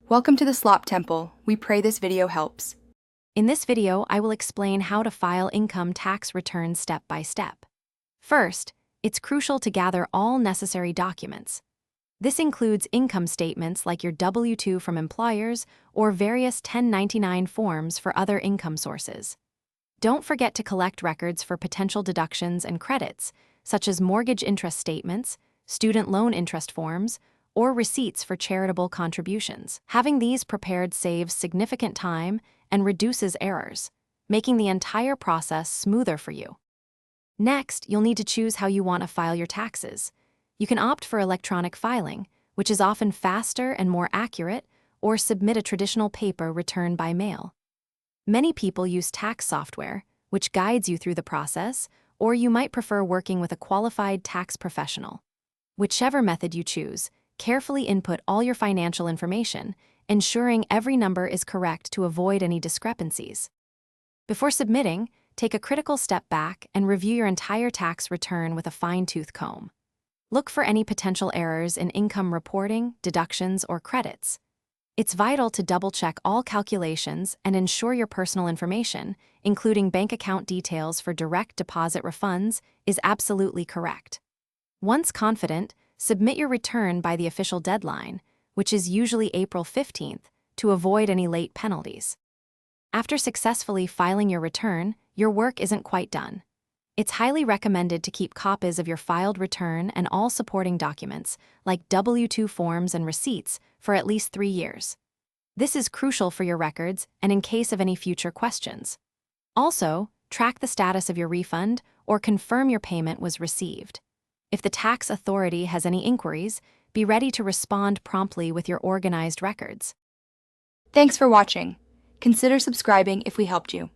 Welcome to the Slop Temple. We pray this video helps. In this video, I will explain how to file income tax returns step by step. First, it's crucial to gather all necessary documents. This includes income statements like your W-2 from employers or various 1099 forms for other income sources. Don't forget to collect records for potential deductions and credits, such as mortgage interest statements, student loan interest forms, or receipts for charitable contributions. Having these prepared saves significant time and reduces errors, making the entire process smoother for you. Next, you'll need to choose how you want to file your taxes. You can opt for electronic filing, which is often faster and more accurate, or submit a traditional paper return by mail. Many people use tax software, which guides you through the process, or you might prefer working with a qualified tax professional. Whichever method you choose, carefully input all your financial information, ensuring every number is correct to avoid any discrepancies. Before submitting, take a critical step back and review your entire tax return with a fine-tooth comb. Look for any potential errors in income reporting, deductions, or credits. It's vital to double-check all calculations and ensure your personal information, including bank account details for direct deposit refunds, is absolutely correct. Once confident, submit your return by the official deadline, which is usually April 15th, to avoid any late penalties. After successfully filing your return, your work isn't quite done. It's highly recommended to keep copies of your filed return and all supporting documents, like W-2 forms and receipts, for at least 3 years. This is crucial for your records and in case of any future questions. Also, track the status of your refund or confirm your payment was received. If the tax authority has any inquiries, be ready to respond promptly with your organized records. Thanks for watching. Consider subscribing if we helped you.